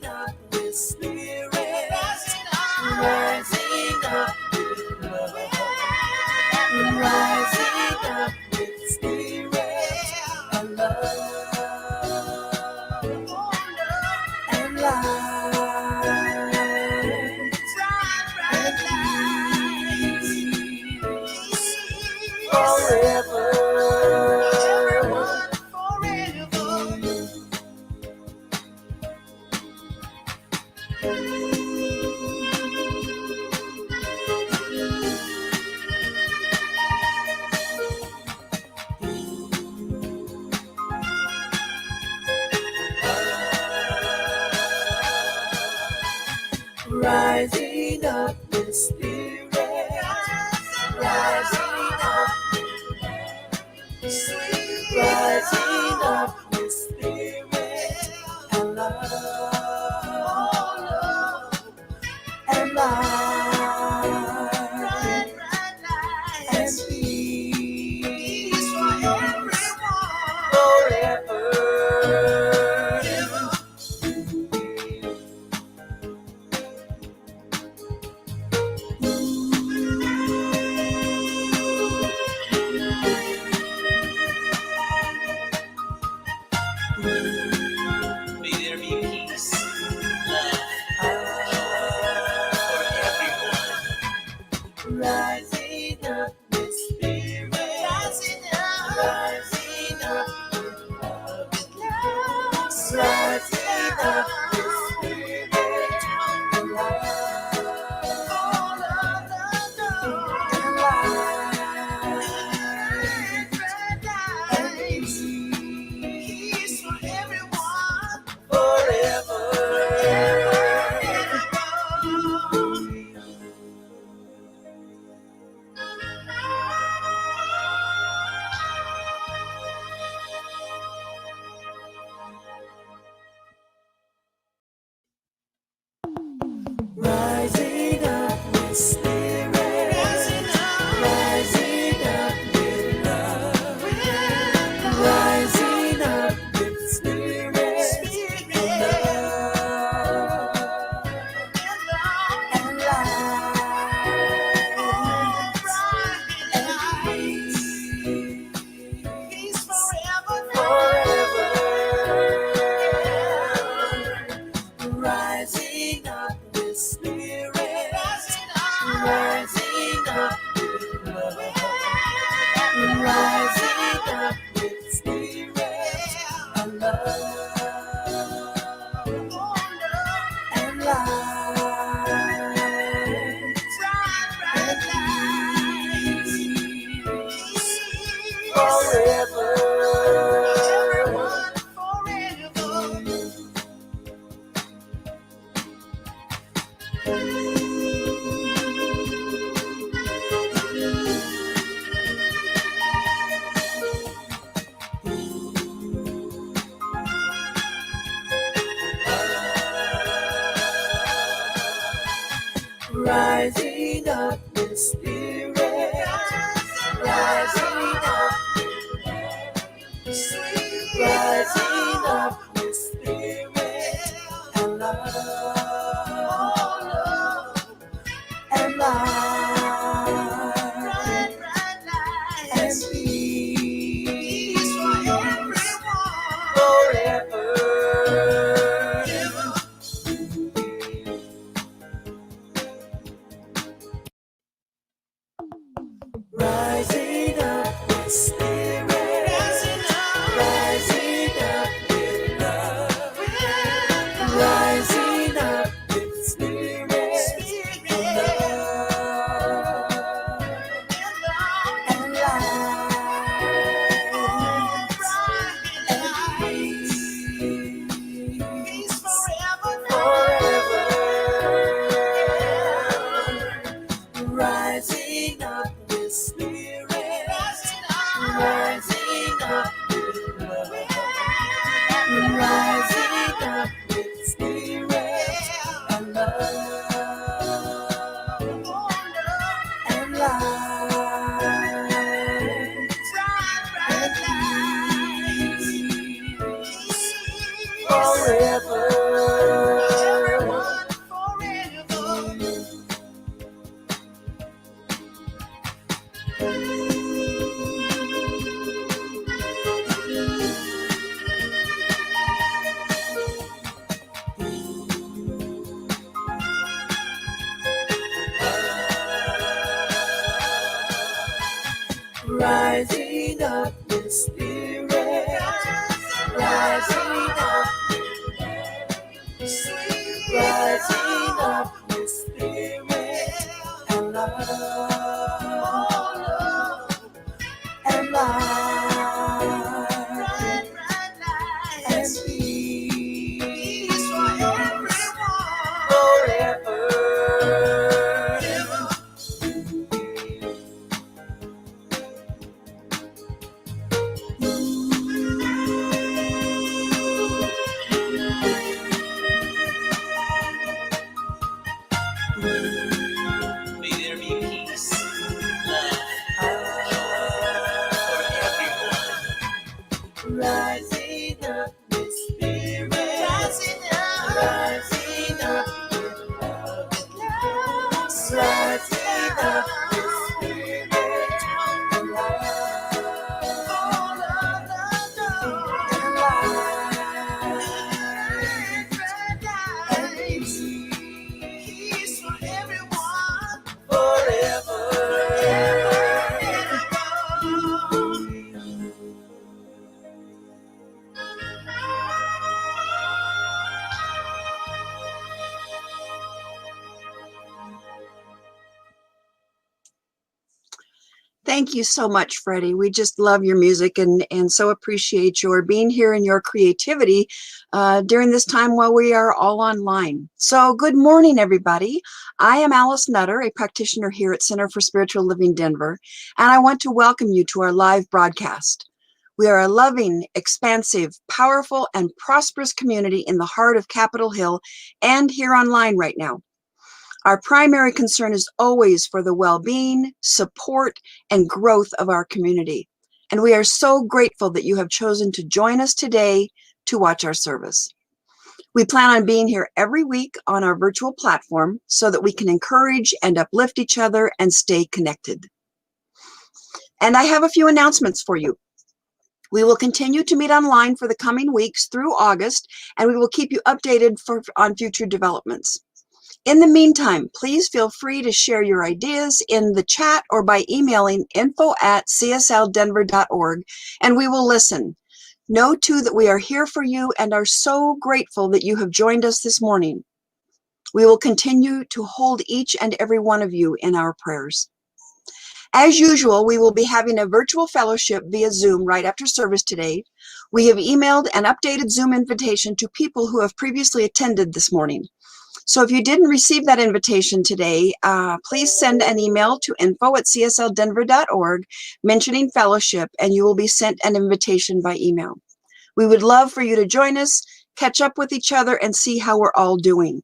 rising up with spirit, rising up with love, rising up with spirit and love and light and peace forever. Rising up with spirit, rising up, rising up with spirit and love and light and peace forever. May there be peace, love, for everyone. Rising up with spirit, rising up with love, rising up with spirit and love and light and peace for everyone forever. Rising up with spirit, rising up with love, rising up with spirit and love and light and peace forever. Rising up with spirit, rising up with love, rising up with spirit and love and light and peace forever. Rising up with spirit, rising up with spirit and love and light and peace forever. Rising up with rising up in spirit, rising up, rising up in spirit, and love, and light, and peace for everyone, forever. May there be peace, love, for everyone. Rising up in spirit, rising up in love, rising up in spirit, and love, and light, and peace for everyone, forever. Thank you so much, Freddie. We just love your music and so appreciate your being here and your creativity during this time while we are all online. So good morning, everybody. I am Alice Nutter, a practitioner here at Center for Spiritual Living Denver, and I want to welcome you to our live broadcast. We are a loving, expansive, powerful, and prosperous community in the heart of Capitol Hill and here online right now. Our primary concern is always for the well-being, support, and growth of our community. And we are so grateful that you have chosen to join us today to watch our service. We plan on being here every week on our virtual platform so that we can encourage and uplift each other and stay connected. And I have a few announcements for you. We will continue to meet online for the coming weeks through August, and we will keep you updated on future developments. In the meantime, please feel free to share your ideas in the chat or by emailing info@csldenver.org, and we will listen. Know, too, that we are here for you and are so grateful that you have joined us this morning. We will continue to hold each and every one of you in our prayers. As usual, we will be having a virtual fellowship via Zoom right after service today. We have emailed an updated Zoom invitation to people who have previously attended this morning. So if you didn't receive that invitation today, please send an email to info@csldenver.org mentioning fellowship, and you will be sent an invitation by email. We would love for you to join us, catch up with each other, and see how we're all doing.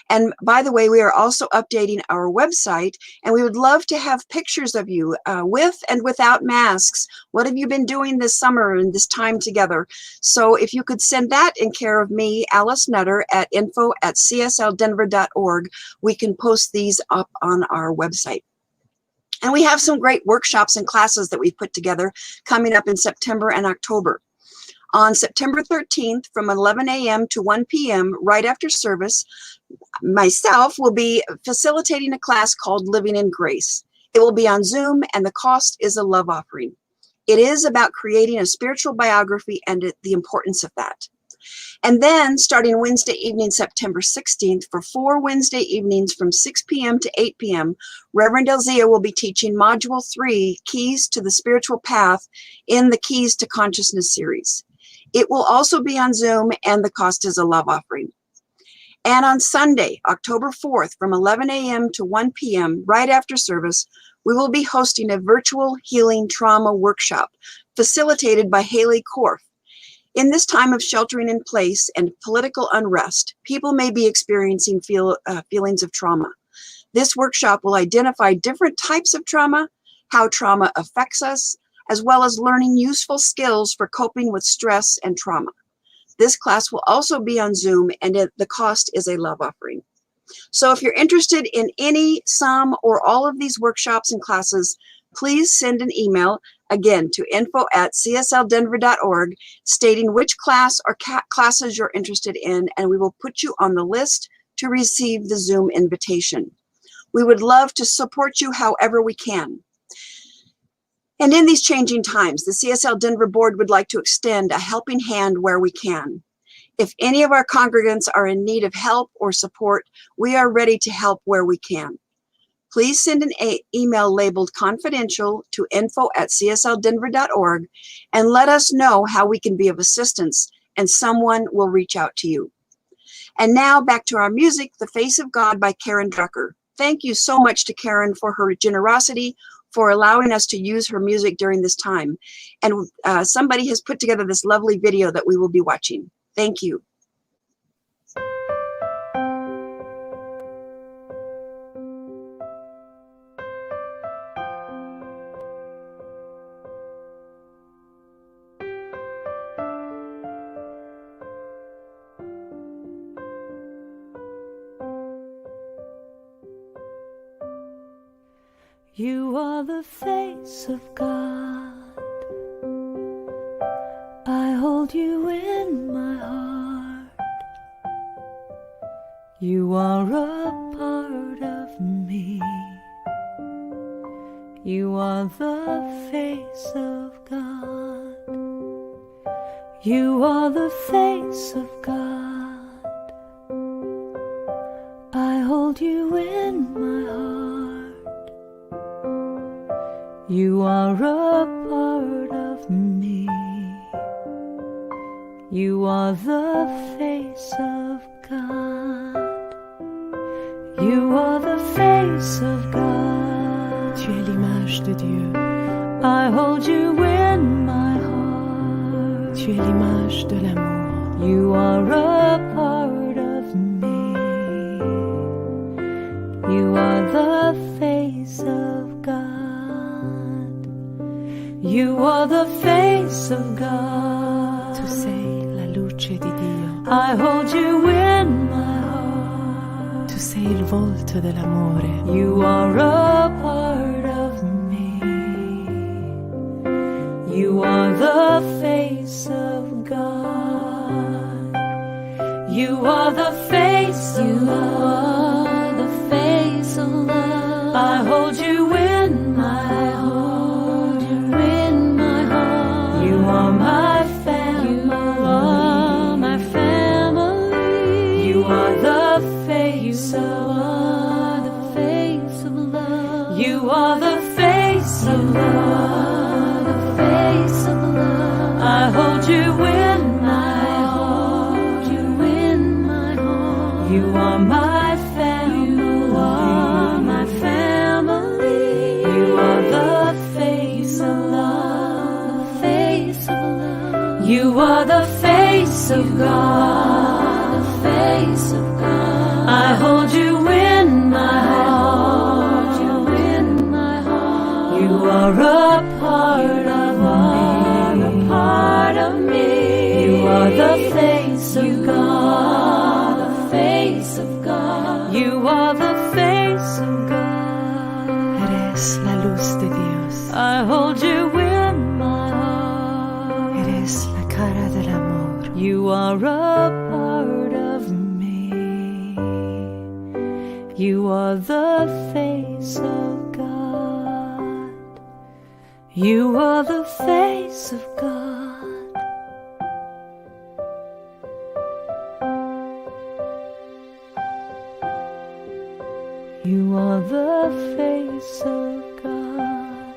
And by the way, we are also updating our website, and we would love to have pictures of you with and without masks. What have you been doing this summer and this time together? So if you could send that in care of me, Alice Nutter, at info@csldenver.org, we can post these up on our website. And we have some great workshops and classes that we've put together coming up in September and October. On September 13th, from 11 a.m. to 1 p.m., right after service, myself will be facilitating a class called Living in Grace. It will be on Zoom, and the cost is a love offering. It is about creating a spiritual biography and the importance of that. And then, starting Wednesday evening, September 16th, for 4 Wednesday evenings from 6 p.m. to 8 p.m., Reverend Elzia will be teaching Module 3, Keys to the Spiritual Path, in the Keys to Consciousness series. It will also be on Zoom, and the cost is a love offering. And on Sunday, October 4th, from 11 a.m. to 1 p.m., right after service, we will be hosting a virtual healing trauma workshop facilitated by Haley Korf. In this time of sheltering in place and political unrest, people may be experiencing feelings of trauma. This workshop will identify different types of trauma, how trauma affects us, as well as learning useful skills for coping with stress and trauma. This class will also be on Zoom, and the cost is a love offering. So if you're interested in any, some, or all of these workshops and classes, please send an email, again, to info@csldenver.org, stating which class or classes you're interested in, and we will put you on the list to receive the Zoom invitation. We would love to support you however we can. And in these changing times, the CSL Denver board would like to extend a helping hand where we can. If any of our congregants are in need of help or support, we are ready to help where we can. Please send an email labeled confidential to info@csldenver.org and let us know how we can be of assistance, and someone will reach out to you. And now back to our music, The Face of God by Karen Drucker. Thank you so much to Karen for her generosity, for allowing us to use her music during this time. And somebody has put together this lovely video that we will be watching. Thank you. You are the face of God. I hold you in my heart. You are a part of me. You are the face of God. You are the face of God. I hold you in my heart. You are a part of me. You are the face of God. You are the face of God. Tu es l'image de Dieu. I hold you in my heart. Tu es l'image de l'amour. You are a part of me. You are the face of God. You are the face of God. Tu sei la luce di Dio. I hold you in my heart. Tu sei il volto dell'amore. You are a part of me. You are the face of God. You are the face of love. You are the face of love. I hold you in my heart. You are my family. You are my family. You are the face of love. The face of love. You are the face of love. The face of love. I hold you in my heart. You in my heart. You are my family. You are my family. You are the face of love. You are the face of God, the face of God. I hold you in my heart, you in my heart. You are a part of me, You are the face of God, the face of God. You are the face of God. Eres la luz de Dios. I hold you in my heart. Eres la cara del amor. You are a part of me. You are the face of God. You are the face of God. You are the face of God.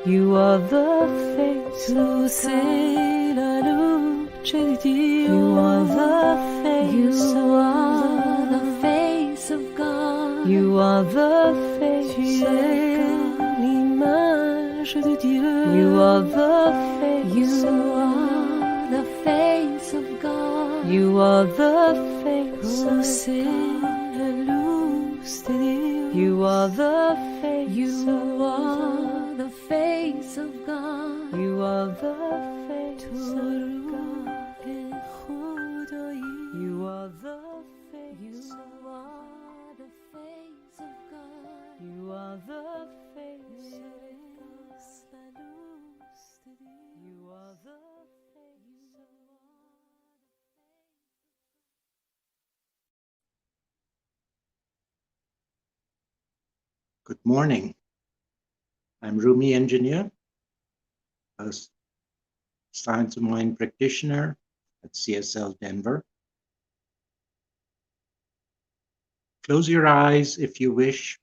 You are the face of God. La luce di Dio. You are the face. You are the face of God. You are the face of God. L'image de Dieu. You are the face. You are the face of God. You are the face of God. La luz de Dios. You are the face. You are the face of God. You are the face of God. You are the face. You are the face of God. You are the face of God. You are the Good morning. I'm Rumi Engineer, a Science of Mind practitioner at CSL Denver. Close your eyes if you wish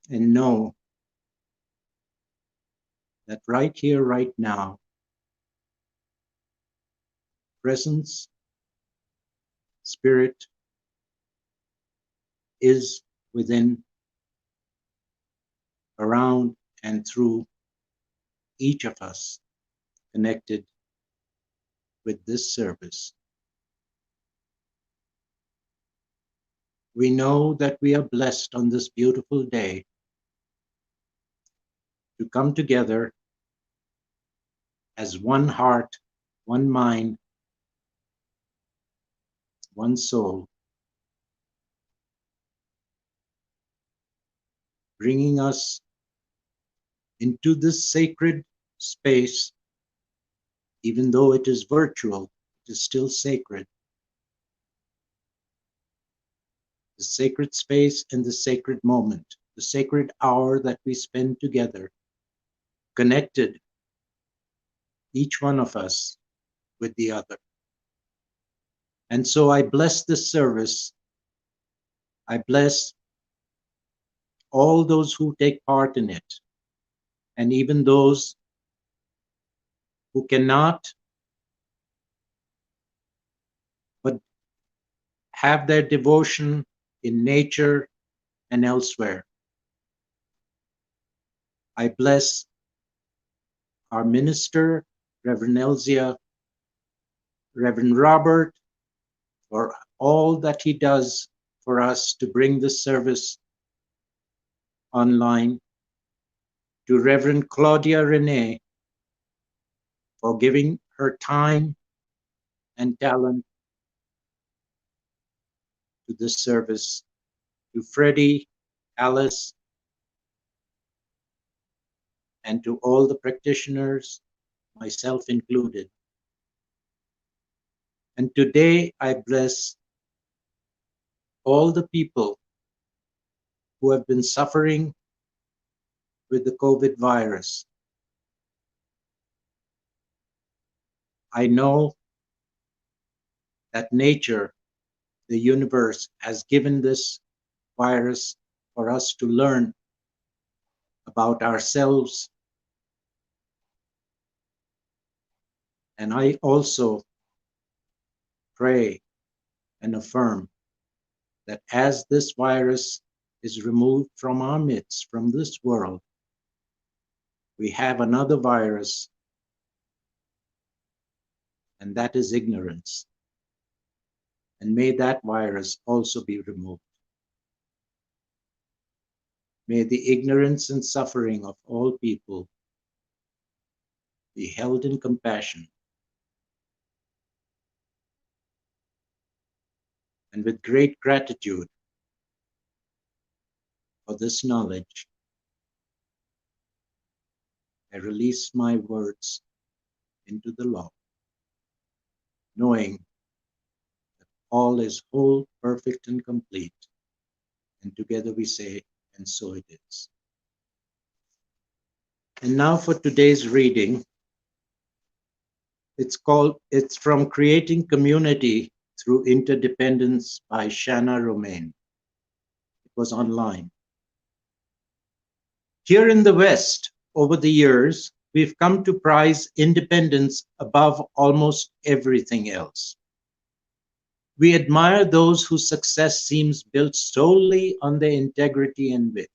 and know that right here, right now, presence, spirit is within, around, and through each of us connected with this service. We know that we are blessed on this beautiful day to come together as one heart, one mind, one soul, bringing us into this sacred space. Even though it is virtual, it is still sacred. The sacred space and the sacred moment, the sacred hour that we spend together, connected, each one of us with the other. And so I bless this service. I bless all those who take part in it, and even those who cannot, but have their devotion in nature and elsewhere. I bless our minister, Reverend Elzia, Reverend Robert, for all that he does for us to bring this service online, to Reverend Claudia Rene for giving her time and talent to this service, to Freddie, Alice, and to all the practitioners, myself included. And today I bless all the people who have been suffering with the COVID virus. I know that nature, the universe, has given this virus for us to learn about ourselves. And I also pray and affirm that as this virus is removed from our midst, from this world, we have another virus, and that is ignorance. And may that virus also be removed. May the ignorance and suffering of all people be held in compassion. And with great gratitude for this knowledge, I release my words into the law, knowing that all is whole, perfect, and complete. And together we say, and so it is. And now for today's reading. It's from Creating Community Through Interdependence by Shanna Romaine. It was online. Here in the West, over the years, we've come to prize independence above almost everything else. We admire those whose success seems built solely on their integrity and wit.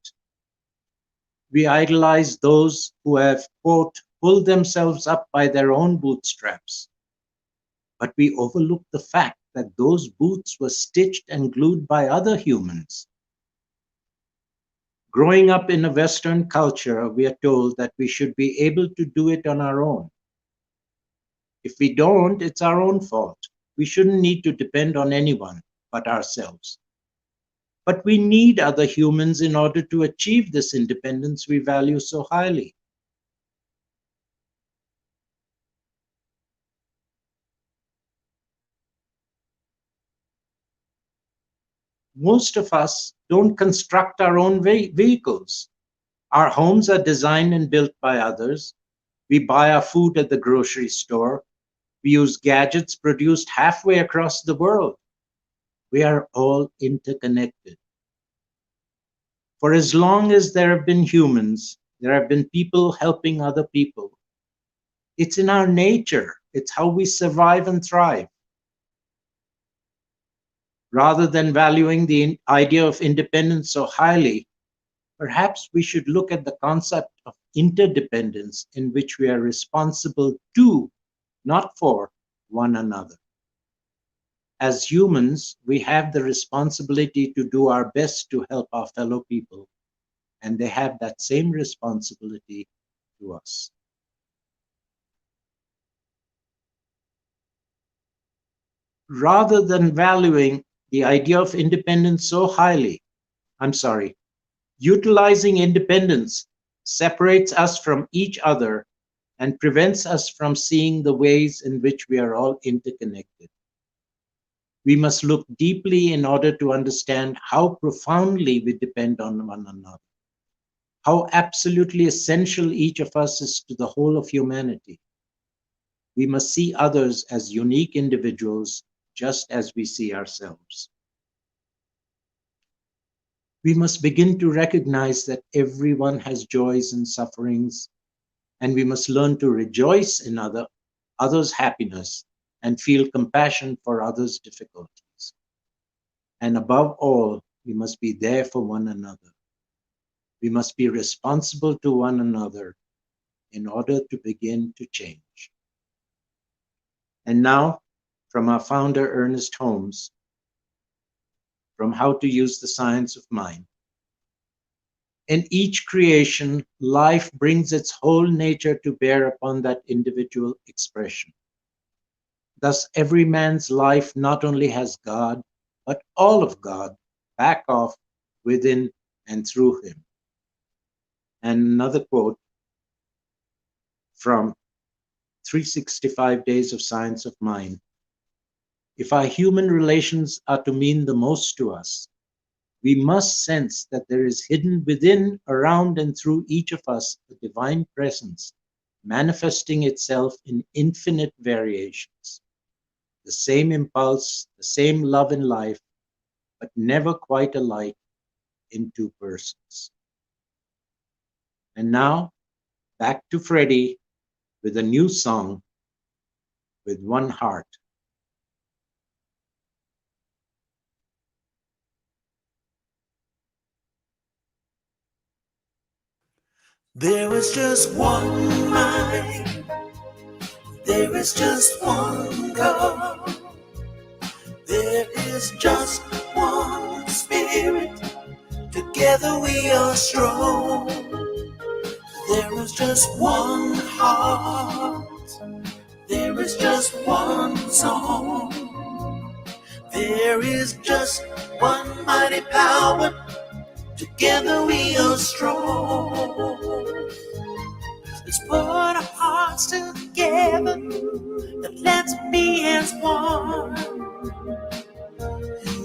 We idolize those who have, quote, pulled themselves up by their own bootstraps. But we overlook the fact that those boots were stitched and glued by other humans. Growing up in a Western culture, we are told that we should be able to do it on our own. If we don't, it's our own fault. We shouldn't need to depend on anyone but ourselves. But we need other humans in order to achieve this independence we value so highly. Most of us don't construct our own vehicles. Our homes are designed and built by others. We buy our food at the grocery store. We use gadgets produced halfway across the world. We are all interconnected. For as long as there have been humans, there have been people helping other people. It's in our nature. It's how we survive and thrive. Rather than valuing the idea of independence so highly, perhaps we should look at the concept of interdependence, in which we are responsible to, not for, one another. As humans, we have the responsibility to do our best to help our fellow people, and they have that same responsibility to us. Rather than valuing the idea of independence so highly, utilizing independence separates us from each other and prevents us from seeing the ways in which we are all interconnected. We must look deeply in order to understand how profoundly we depend on one another, how absolutely essential each of us is to the whole of humanity. We must see others as unique individuals, just as we see ourselves. We must begin to recognize that everyone has joys and sufferings, and we must learn to rejoice in others' happiness and feel compassion for others' difficulties. And above all, we must be there for one another. We must be responsible to one another in order to begin to change. And now, from our founder, Ernest Holmes, from How to Use the Science of Mind. In each creation, life brings its whole nature to bear upon that individual expression. Thus, every man's life not only has God, but all of God back off, within, and through him. And another quote from 365 Days of Science of Mind. If our human relations are to mean the most to us, we must sense that there is hidden within, around, and through each of us a divine presence manifesting itself in infinite variations. The same impulse, the same love in life, but never quite alike in two persons. And now, back to Freddie with a new song, With One Heart. There is just one mind, there is just one God, there is just one Spirit, together we are strong. There is just one heart, there is just one song, there is just one mighty power, together we are strong. Let's put our hearts together and let's be as one.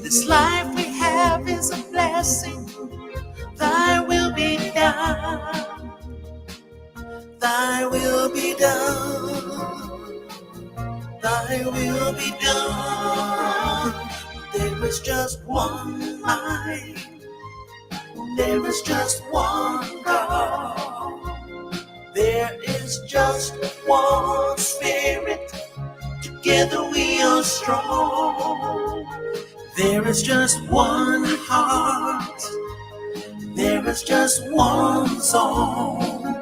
This life we have is a blessing. Thy will be done. Thy will be done. Thy will be done. There is just one mind. There is just one God. There is just one Spirit. Together we are strong. There is just one heart. There is just one song.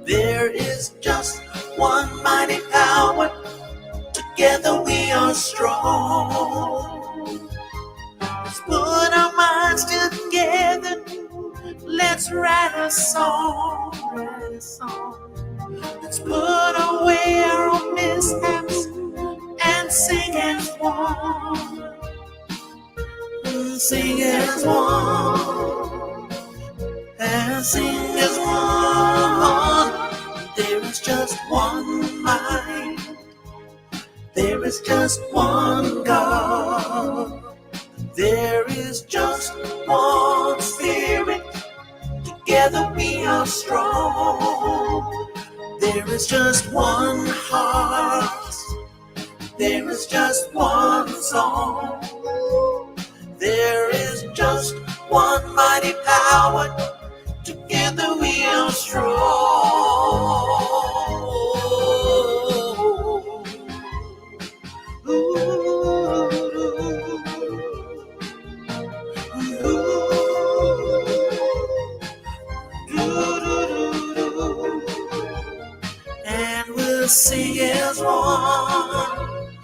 There is just one mighty power. Together we are strong. Let's put our minds together. Let's write a song. Let's put away our own mishaps and sing as one. Sing as one. And sing as one. There is just one mind. There is just one God. There is just one Spirit. Together we are strong. There is just one heart. There is just one song. There is just one mighty power. Together we are strong. And we'll sing as one.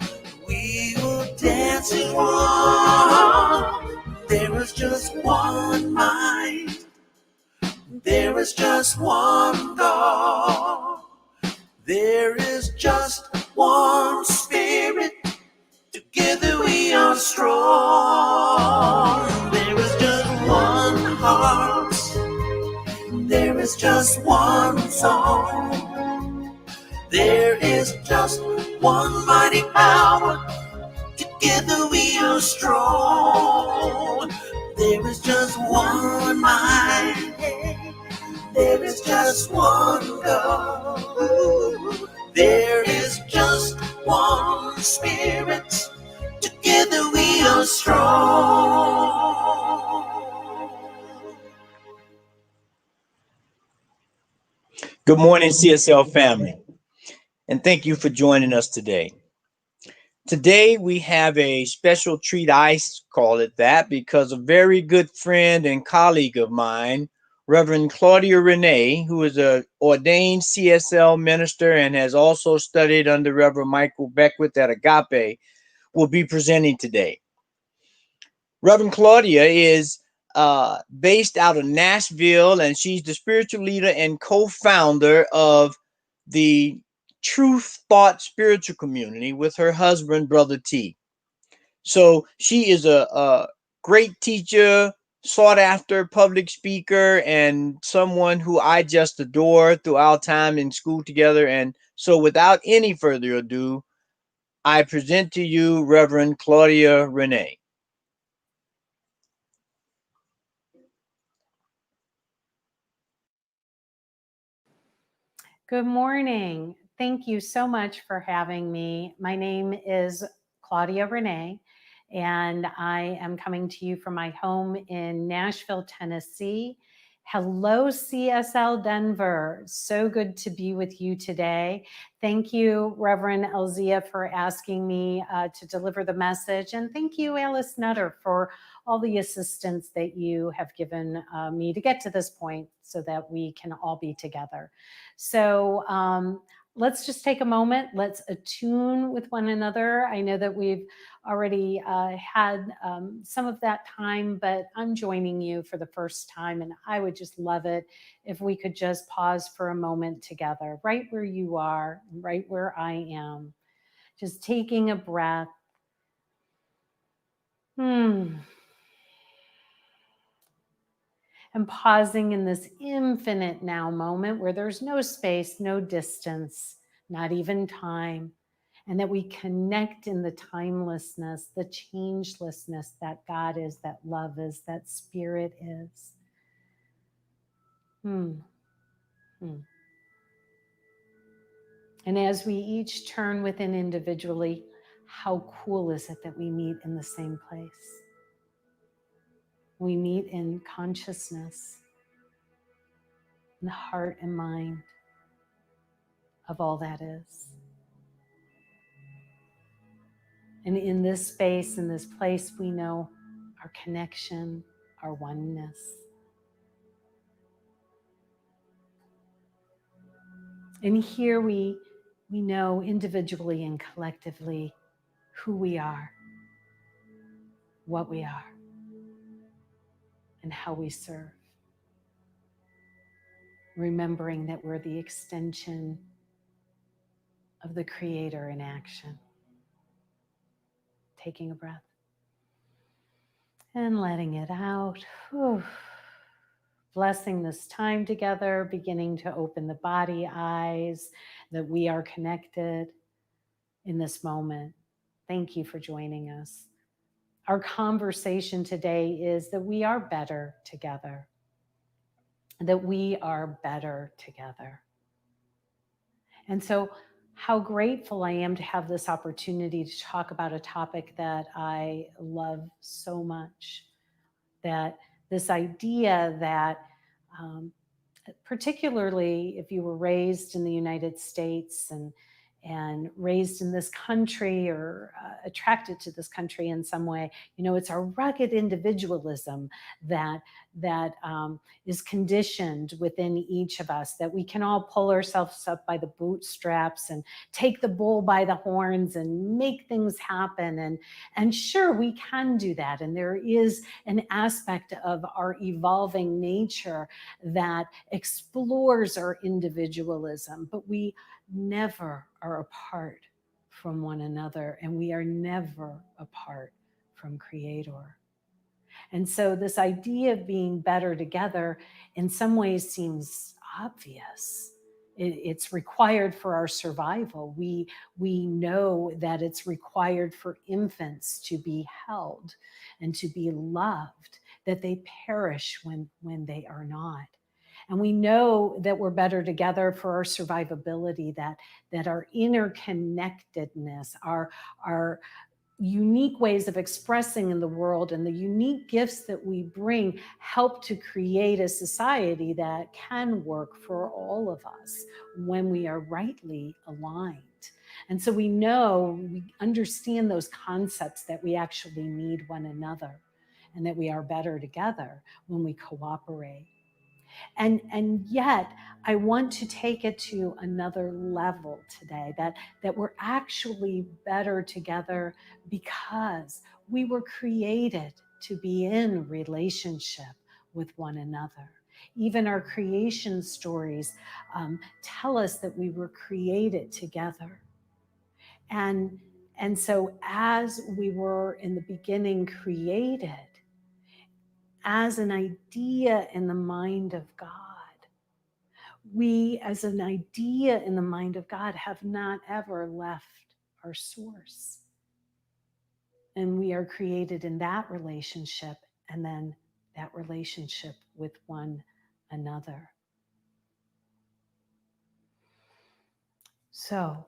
We will dance as one. There is just one mind. There is just one God. There is just one Spirit. Together we are strong. There is just one heart. There is just one song. There is just one mighty power. Together we are strong. There is just one mind. There is just one God. There is just one Spirit. Together we are strong. Good morning, CSL family, and thank you for joining us today. Today, we have a special treat. I call it that because a very good friend and colleague of mine, Reverend Claudia Rene, who is an ordained CSL minister and has also studied under Reverend Michael Beckwith at Agape, will be presenting today. Reverend Claudia is based out of Nashville, and she's the spiritual leader and co-founder of the Truth Thought Spiritual Community with her husband, Brother T. So she is a great teacher, sought after public speaker, and someone who I just adore through our time in school together. And so without any further ado, I present to you Reverend Claudia Rene. Good morning. Thank you so much for having me. My name is Claudia Rene, and I am coming to you from my home in Nashville, Tennessee. Hello, CSL Denver. So good to be with you today. Thank you, Reverend Elzia, for asking me to deliver the message. And thank you, Alice Nutter, for all the assistance that you have given me to get to this point so that we can all be together. So let's just take a moment. Let's attune with one another. I know that we've already had some of that time, but I'm joining you for the first time, and I would just love it if we could just pause for a moment together, right where you are, right where I am, just taking a breath. And pausing in this infinite now moment where there's no space, no distance, not even time, and that we connect in the timelessness, the changelessness that God is, that love is, that spirit is. And as we each turn within individually, how cool is it that we meet in the same place? We meet in consciousness, in the heart and mind of all that is. And in this space, in this place, we know our connection, our oneness. And here we know individually and collectively who we are, what we are, and how we serve. Remembering that we're the extension of the Creator in action. Taking a breath and letting it out. Whew. Blessing this time together, beginning to open the body eyes, that we are connected in this moment. Thank you for joining us. our conversation today is that we are better together, that we are better together. And so how grateful I am to have this opportunity to talk about a topic that I love so much, that this idea that particularly if you were raised in the United States and raised in this country or attracted to this country in some way, it's our rugged individualism that is conditioned within each of us, that we can all pull ourselves up by the bootstraps and take the bull by the horns and make things happen. And sure, we can do that. And there is an aspect of our evolving nature that explores our individualism, but we never are apart from one another, and we are never apart from Creator. And so this idea of being better together in some ways seems obvious. It's required for our survival. We know that it's required for infants to be held and to be loved, that they perish when they are not. And we know that we're better together for our survivability, that our interconnectedness, our unique ways of expressing in the world and the unique gifts that we bring help to create a society that can work for all of us when we are rightly aligned. And so we understand those concepts, that we actually need one another and that we are better together when we cooperate. And yet I want to take it to another level today, that we're actually better together because we were created to be in relationship with one another. Even our creation stories tell us that we were created together. And so as we were in the beginning created as an idea in the mind of God, we, as an idea in the mind of God, have not ever left our source. And we are created in that relationship, and then that relationship with one another. So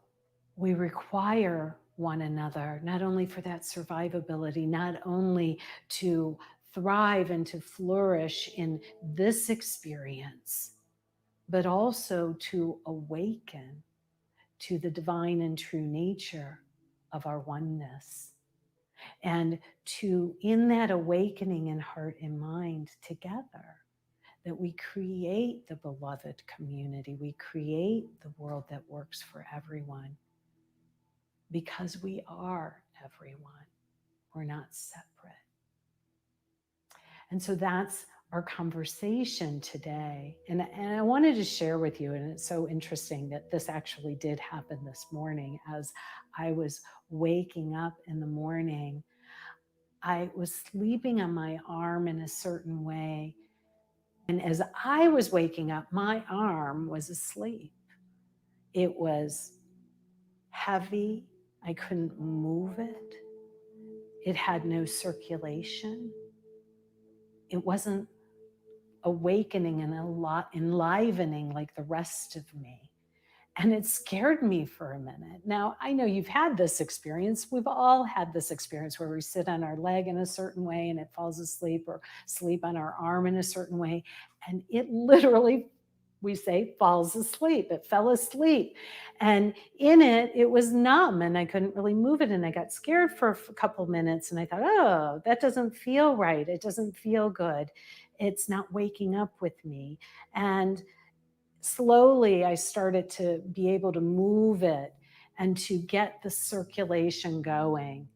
we require one another, not only for that survivability, not only to thrive and to flourish in this experience, but also to awaken to the divine and true nature of our oneness. And to, in that awakening in heart and mind together, that we create the beloved community, we create the world that works for everyone, because we are everyone. We're not separate. And so that's our conversation today. And I wanted to share with you, and it's so interesting that this actually did happen this morning. As I was waking up in the morning, I was sleeping on my arm in a certain way. And as I was waking up, my arm was asleep. It was heavy. I couldn't move it. It had no circulation. It wasn't awakening and enlivening like the rest of me. And it scared me for a minute. Now, I know you've had this experience. We've all had this experience where we sit on our leg in a certain way and it falls asleep, or sleep on our arm in a certain way. And it literally, we say, falls asleep. It fell asleep. And in it, it was numb and I couldn't really move it. And I got scared for a couple minutes and I thought, oh, that doesn't feel right. It doesn't feel good. It's not waking up with me. And slowly I started to be able to move it and to get the circulation going.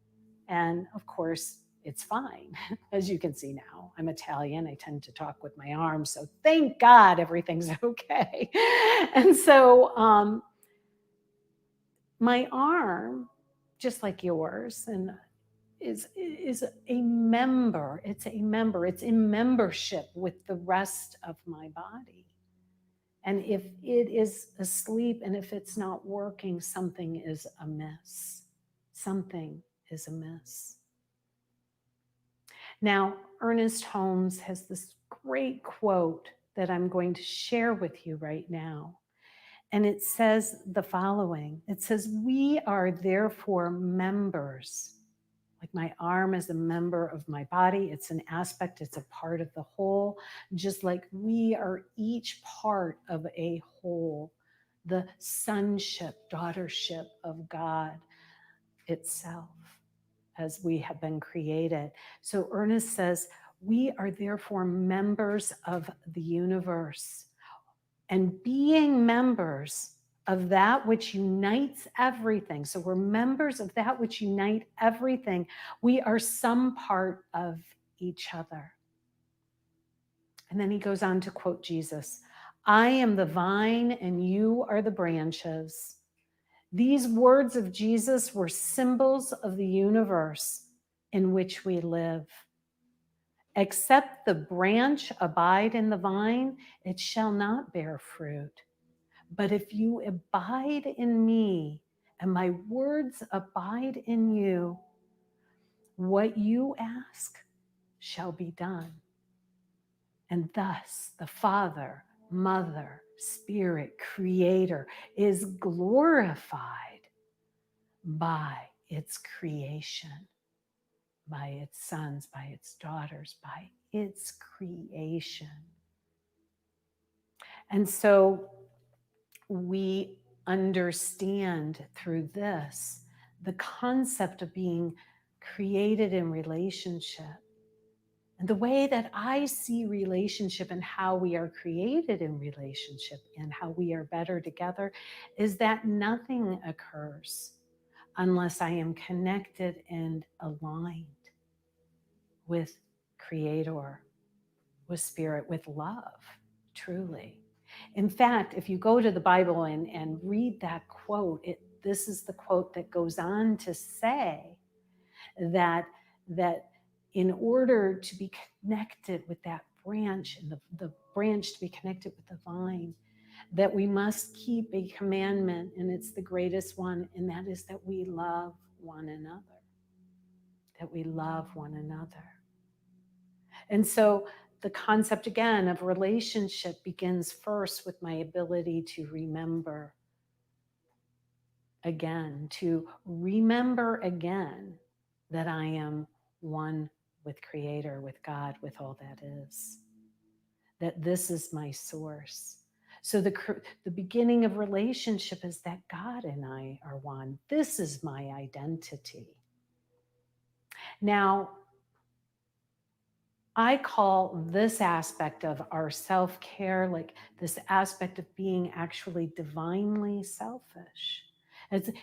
And of course, it's fine. As you can see now, I'm Italian. I tend to talk with my arms. So thank God everything's okay. And so my arm, just like yours, and is a member. It's a member. It's in membership with the rest of my body. And if it is asleep and if it's not working, something is amiss. Something is amiss. Now, Ernest Holmes has this great quote that I'm going to share with you right now. And it says the following. It says, "We are therefore members." Like my arm is a member of my body. It's an aspect, it's a part of the whole. Just like we are each part of a whole, the sonship, daughtership of God itself, as we have been created. So Ernest says, we are therefore members of the universe. And being members of that which unites everything, so we're members of that which unite everything, we are some part of each other. And then he goes on to quote Jesus, "I am the vine and you are the branches." These words of Jesus were symbols of the universe in which we live. "Except the branch abide in the vine, it shall not bear fruit. But if you abide in me and my words abide in you, what you ask shall be done." And thus the Father, Mother, Spirit, Creator is glorified by its creation, by its sons, by its daughters, by its creation. And so we understand through this the concept of being created in relationship. And the way that I see relationship and how we are created in relationship and how we are better together is that nothing occurs unless I am connected and aligned with Creator, with Spirit, with love, truly. In fact, if you go to the Bible and read that quote, this is the quote that goes on to say that in order to be connected with that branch and the branch to be connected with the vine, that we must keep a commandment, and it's the greatest one, and that is that we love one another. That we love one another. And so the concept again of relationship begins first with my ability to remember again, that I am one with Creator, with God, with all that is. That this is my source. So the beginning of relationship is that God and I are one. This is my identity. Now, I call this aspect of our self-care, like this aspect of being actually divinely selfish.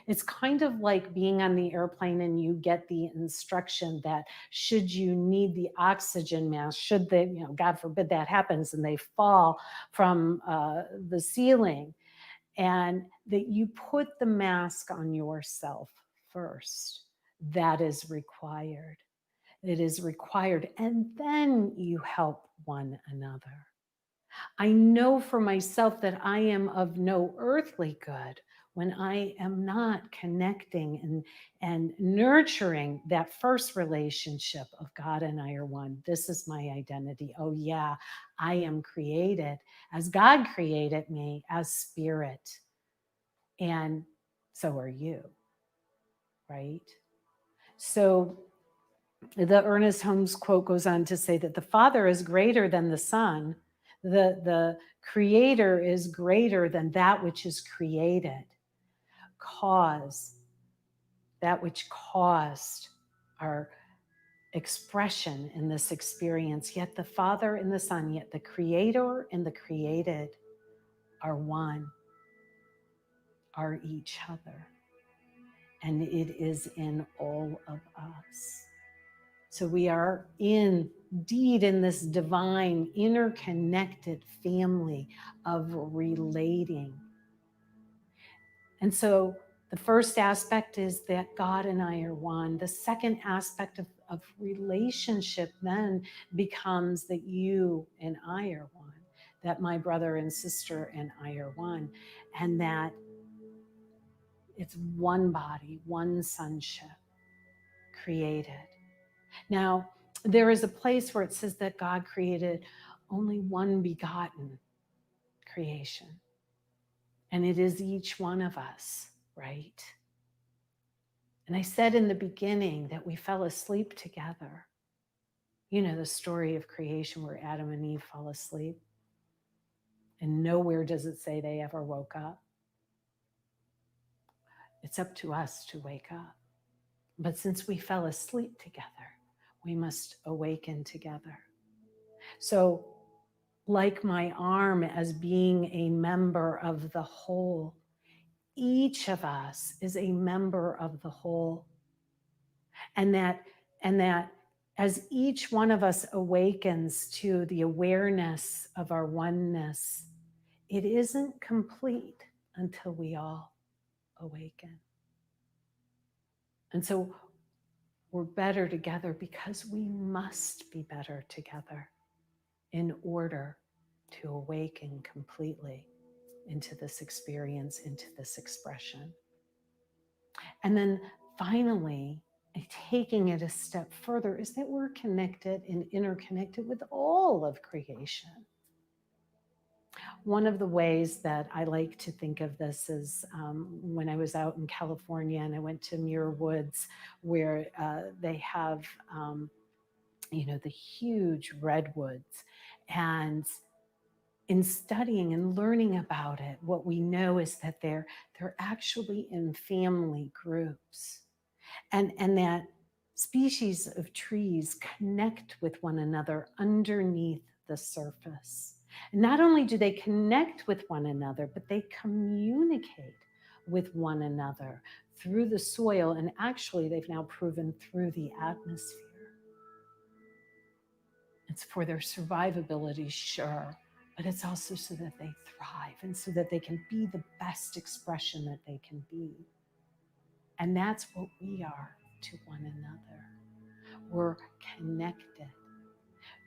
It's kind of like being on the airplane and you get the instruction that should you need the oxygen mask, should they, God forbid that happens and they fall from the ceiling, and that you put the mask on yourself first. That is required. It is required. And then you help one another. I know for myself that I am of no earthly good when I am not connecting and nurturing that first relationship of God and I are one. This is my identity. Oh yeah, I am created as God created me, as spirit. And so are you, right? So the Ernest Holmes quote goes on to say that the Father is greater than the Son. The Creator is greater than that which is created. That which caused our expression in this experience. Yet the Father and the Son, yet the Creator and the created are one, are each other. And it is in all of us. So we are indeed in this divine, interconnected family of relating. And so the first aspect is that God and I are one. The second aspect of relationship then becomes that you and I are one, that my brother and sister and I are one, and that it's one body, one sonship created. Now, there is a place where it says that God created only one begotten creation. And it is each one of us, right? And I said in the beginning that we fell asleep together. You know, the story of creation where Adam and Eve fall asleep. And nowhere does it say they ever woke up. It's up to us to wake up. But since we fell asleep together, we must awaken together. So, like my arm as being a member of the whole, each of us is a member of the whole. And that as each one of us awakens to the awareness of our oneness, it isn't complete until we all awaken. And so we're better together because we must be better together in order to awaken completely into this experience, into this expression. And then finally, taking it a step further is that we're connected and interconnected with all of creation. One of the ways that I like to think of this is when I was out in California and I went to Muir Woods, where they have, the huge redwoods. And in studying and learning about it, what we know is that they're actually in family groups, and that species of trees connect with one another underneath the surface. And not only do they connect with one another, but they communicate with one another through the soil, and actually they've now proven through the atmosphere. It's for their survivability, sure, but it's also so that they thrive and so that they can be the best expression that they can be. And that's what we are to one another. We're connected.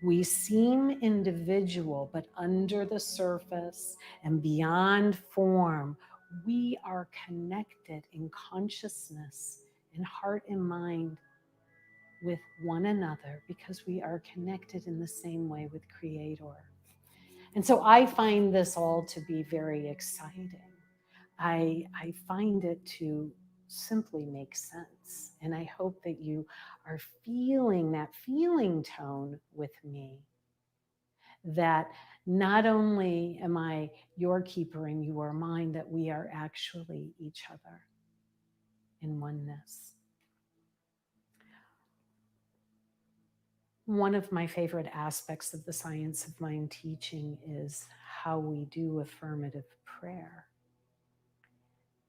We seem individual, but under the surface and beyond form, we are connected in consciousness, in heart and mind, with one another, because we are connected in the same way with Creator. And so I find this all to be very exciting. I find it to simply make sense. And I hope that you are feeling that feeling tone with me, that not only am I your keeper and you are mine, that we are actually each other in oneness. One of my favorite aspects of the Science of Mind teaching is how we do affirmative prayer.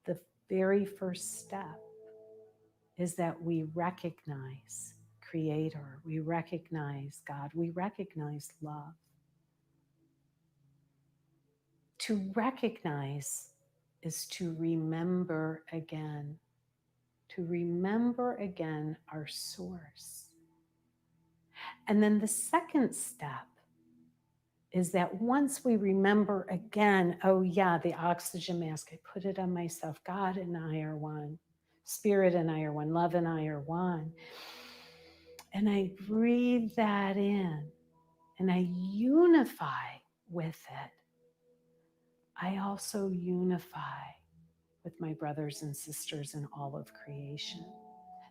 The very first step is that we recognize Creator, we recognize God, we recognize love. To recognize is to remember again, our source. And then the second step is that once we remember again, oh yeah, the oxygen mask, I put it on myself. God and I are one. Spirit and I are one. Love and I are one. And I breathe that in and I unify with it. I also unify with my brothers and sisters in all of creation.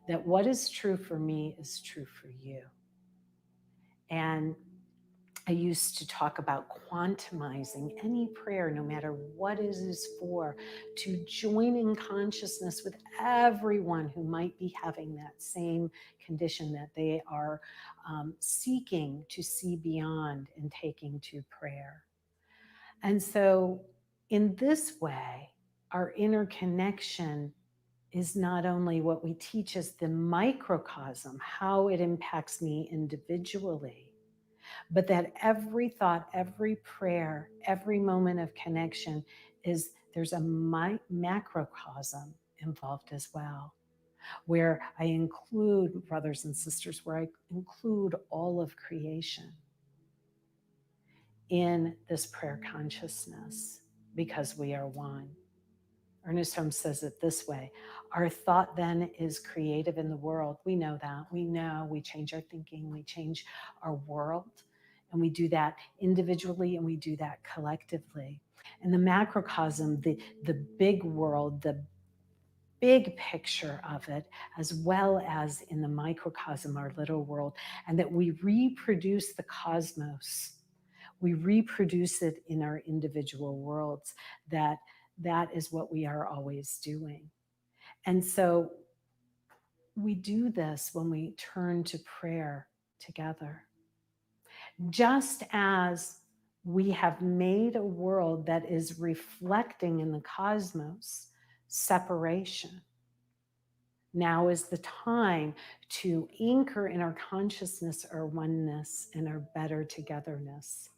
That what is true for me is true for you. And I used to talk about quantumizing any prayer, no matter what it is for, to join in consciousness with everyone who might be having that same condition that they are seeking to see beyond and taking to prayer. And so in this way, our interconnection is not only what we teach as the microcosm, how it impacts me individually, but that every thought, every prayer, every moment of connection there's a macrocosm involved as well, where I include brothers and sisters, where I include all of creation in this prayer consciousness, because we are one. Ernest Holmes says it this way: our thought then is creative in the world. We know that. We know we change our thinking, we change our world, and we do that individually and we do that collectively. In the macrocosm, the big world, the big picture of it, as well as in the microcosm, our little world, and that we reproduce the cosmos. We reproduce it in our individual worlds. That is what we are always doing. And so we do this when we turn to prayer together. Just as we have made a world that is reflecting in the cosmos separation, now is the time to anchor in our consciousness our oneness and our better togetherness.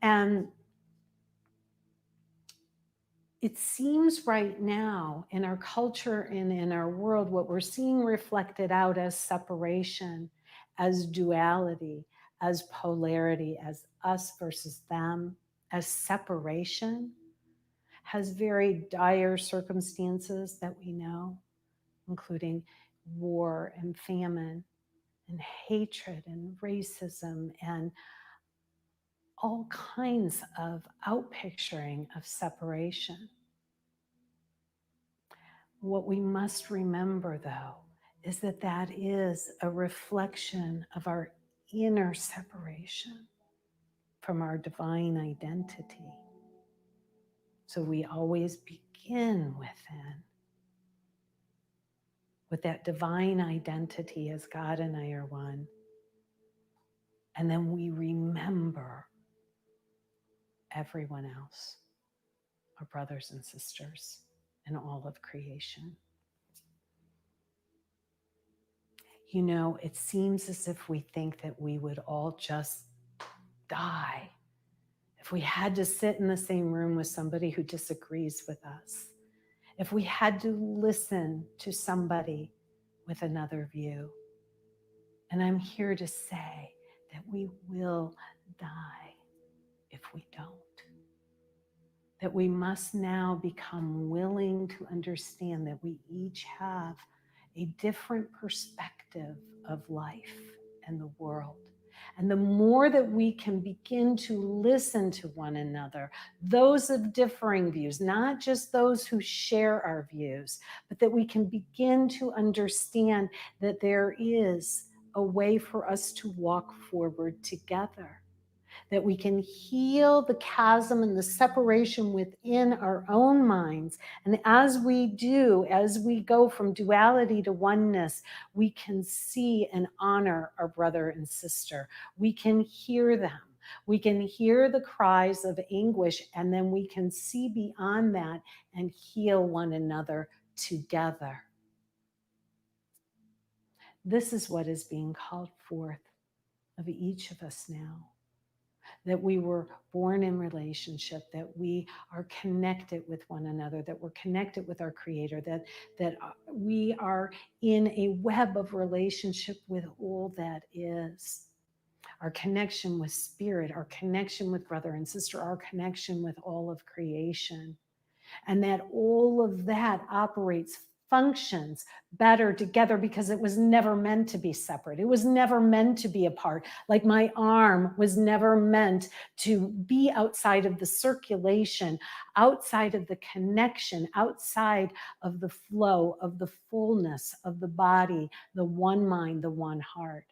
And it seems right now in our culture and in our world, what we're seeing reflected out as separation, as duality, as polarity, as us versus them, as separation, has very dire circumstances that we know, including war and famine and hatred and racism and all kinds of outpicturing of separation. What we must remember, though, is that that is a reflection of our inner separation from our divine identity. So we always begin within, with that divine identity as God and I are one. And then we remember everyone else, our brothers and sisters, and all of creation. You know, it seems as if we think that we would all just die if we had to sit in the same room with somebody who disagrees with us, if we had to listen to somebody with another view. And I'm here to say that we will die if we don't. That we must now become willing to understand that we each have a different perspective of life and the world. And the more that we can begin to listen to one another, those of differing views, not just those who share our views, but that we can begin to understand that there is a way for us to walk forward together. That we can heal the chasm and the separation within our own minds. And as we do, as we go from duality to oneness, we can see and honor our brother and sister. We can hear them. We can hear the cries of anguish, and then we can see beyond that and heal one another together. This is what is being called forth of each of us now. That we were born in relationship, that we are connected with one another, that we're connected with our Creator, that we are in a web of relationship with all that is. Our connection with Spirit, our connection with brother and sister, our connection with all of creation. And that all of that operates, functions better together because it was never meant to be separate. It was never meant to be apart. Like my arm was never meant to be outside of the circulation, outside of the connection, outside of the flow, of the fullness of the body, the one mind, the one heart.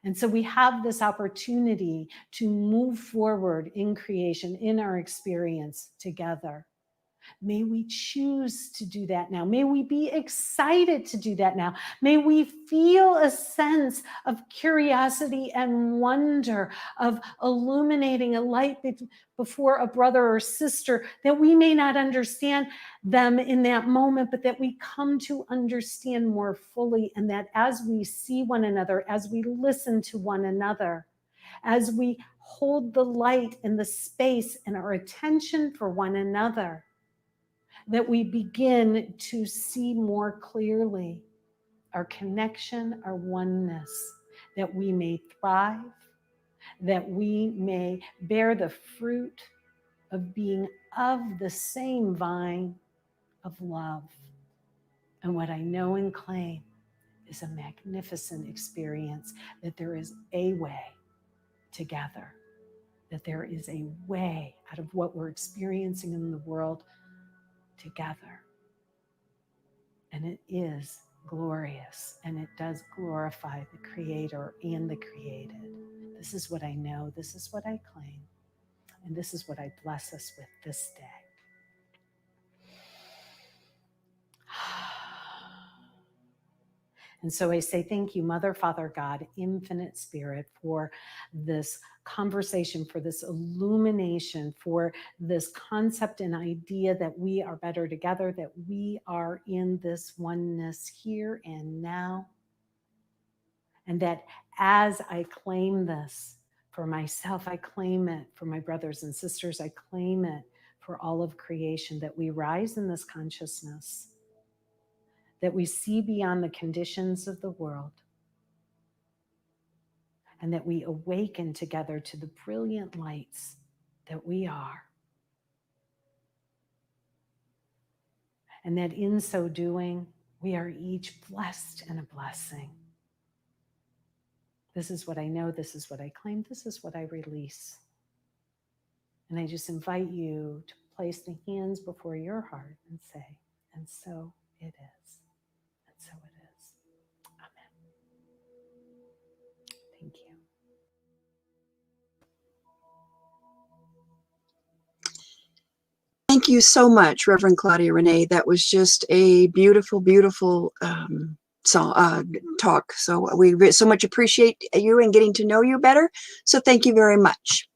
And so we have this opportunity to move forward in creation, in our experience together. May we choose to do that now. May we be excited to do that now. May we feel a sense of curiosity and wonder, of illuminating a light before a brother or sister, that we may not understand them in that moment, but that we come to understand more fully. And that as we see one another, as we listen to one another, as we hold the light and the space and our attention for one another, that we begin to see more clearly our connection, our oneness, that we may thrive, that we may bear the fruit of being of the same vine, of love. And what I know and claim is a magnificent experience, that there is a way together, that there is a way out of what we're experiencing in the world together. And it is glorious, and it does glorify the Creator and the created. This is what I know, this is what I claim, and this is what I bless us with this day. And so I say thank you, Mother, Father, God, Infinite Spirit, for this conversation, for this illumination, for this concept and idea that we are better together, that we are in this oneness here and now. And that as I claim this for myself, I claim it for my brothers and sisters, I claim it for all of creation, that we rise in this consciousness, that we see beyond the conditions of the world, and that we awaken together to the brilliant lights that we are. And that in so doing, we are each blessed and a blessing. This is what I know, this is what I claim, this is what I release. And I just invite you to place the hands before your heart and say, and so it is. And so it is. Amen. Thank you. Thank you so much, Reverend Claudia Rene. That was just a beautiful, beautiful talk. So we so much appreciate you and getting to know you better. So thank you very much.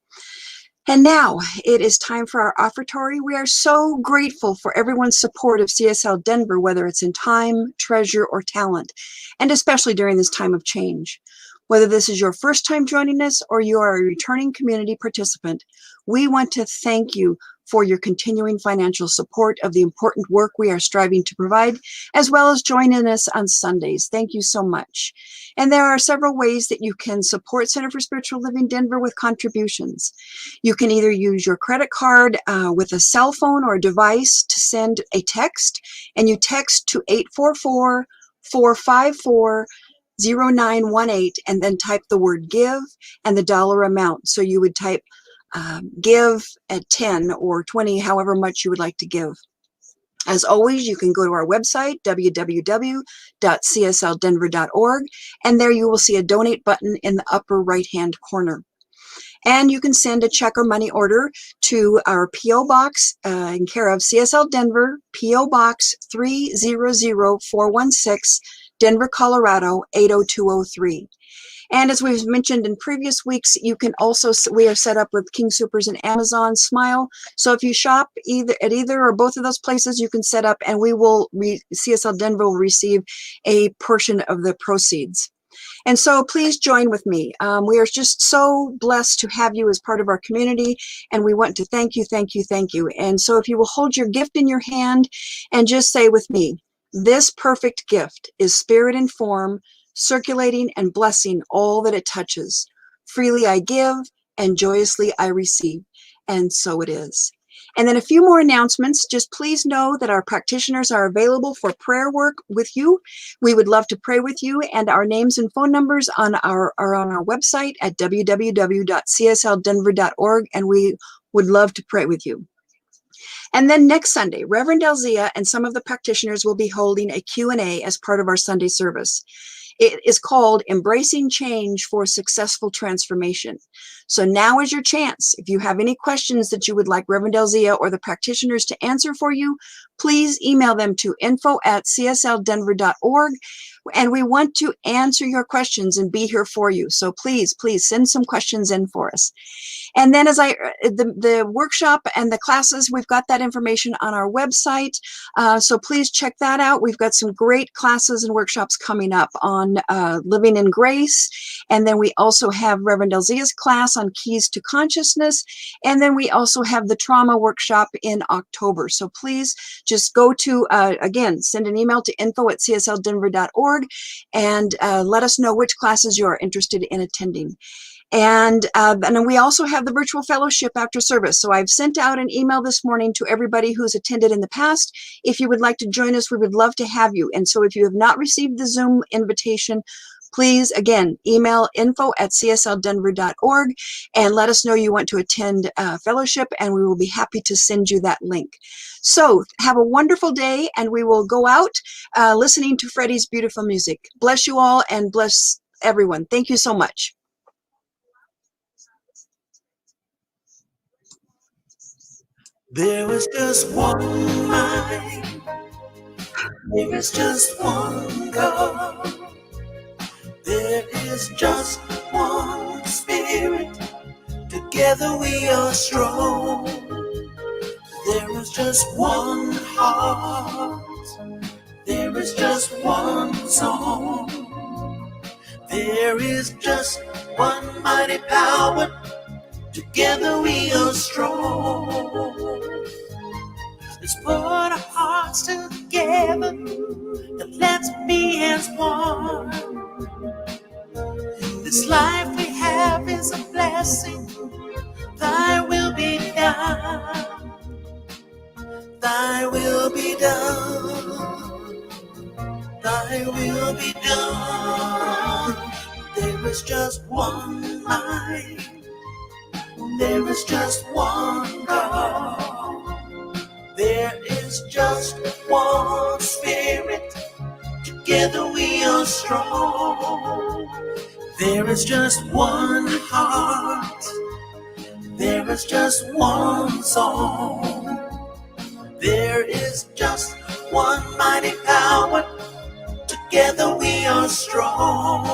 And now it is time for our offertory. We are so grateful for everyone's support of CSL Denver, whether it's in time, treasure, or talent, and especially during this time of change. Whether this is your first time joining us or you are a returning community participant, we want to thank you for your continuing financial support of the important work we are striving to provide, as well as joining us on Sundays. Thank you so much. And there are several ways that you can support Center for Spiritual Living Denver with contributions. You can either use your credit card with a cell phone or a device to send a text, and you text to 844-454-0918 and then type the word give and the dollar amount. So you would type give at 10 or 20, however much you would like to give. As always, you can go to our website, www.csldenver.org, and there you will see a donate button in the upper right-hand corner. And you can send a check or money order to our P.O. Box in care of CSL Denver, P.O. Box 300416, Denver, Colorado 80203. And as we've mentioned in previous weeks, you can also, we are set up with King Soopers and Amazon Smile. So if you shop at either or both of those places, you can set up, and we will, CSL Denver will receive a portion of the proceeds. And so please join with me. We are just so blessed to have you as part of our community, and we want to thank you, thank you, thank you. And so if you will hold your gift in your hand and just say with me, this perfect gift is spirit and form, circulating and blessing all that it touches. Freely I give, and joyously I receive. And so it is. And then a few more announcements. Just please know that our practitioners are available for prayer work with you. We would love to pray with you, and our names and phone numbers are on our website at www.csldenver.org, and we would love to pray with you. And then next Sunday, Reverend Elzia and some of the practitioners will be holding a Q&A as part of our Sunday service. It is called Embracing Change for Successful Transformation. So now is your chance. If you have any questions that you would like Reverend Elzia or the practitioners to answer for you, please email them to info@csldenver.org. And we want to answer your questions and be here for you. So please, please send some questions in for us. And then the workshop and the classes, we've got that information on our website. So please check that out. We've got some great classes and workshops coming up on living in grace. And then we also have Reverend Elzia's class on keys to consciousness. And then we also have the trauma workshop in October. So please just go to, again, send an email to info@csldenver.org and let us know which classes you are interested in attending. And then we also have the virtual fellowship after service. So I've sent out an email this morning to everybody who's attended in the past. If you would like to join us, we would love to have you. And so if you have not received the Zoom invitation, please, again, email info@csldenver.org and let us know you want to attend fellowship, and we will be happy to send you that link. So have a wonderful day, and we will go out listening to Freddie's beautiful music. Bless you all and bless everyone. Thank you so much. There is just one mind. There is just one God. There is just one Spirit. Together we are strong. There is just one heart. There is just one song. There is just one mighty power. Together we are strong. Let's put our hearts together and let's be as one. This life we have is a blessing. Thy will be done. Thy will be done. Thy will be done. There is just one mind. There is just one God. There is just one Spirit. Together we are strong. There is just one heart. There is just one song. There is just one mighty power. Together we are strong.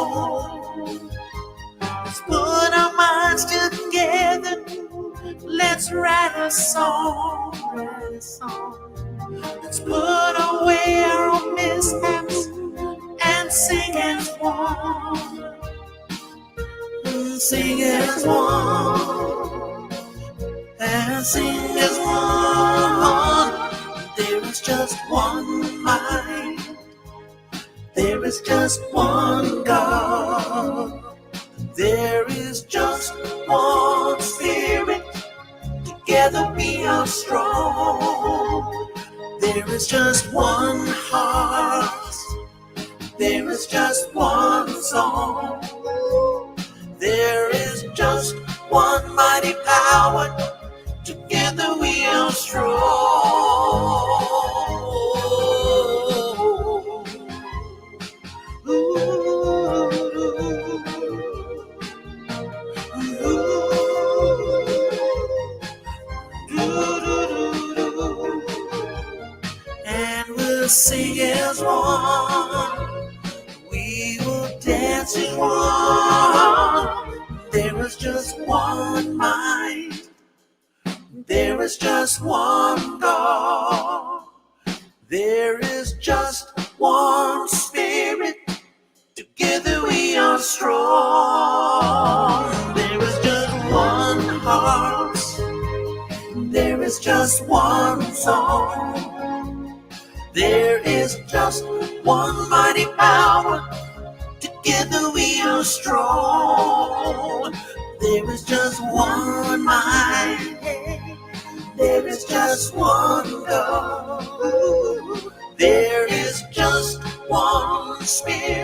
Let's put our minds together. Let's write a song. Let's put away our own mishaps and sing as one. Sing as one. And sing as one. There is just one mind. There is just one God. There is just one Spirit. Together we are strong. There is just one heart. There is just one song. There is just one mighty power. Together we are strong. And we'll sing as one. We will dance as one. There is just one mind. There is just one God. There is just one Spirit. Together we are strong. There is just one heart. There is just one song. There is just one mighty power. Together we are strong. There is just one mind. There is just one God. There is just one Spirit.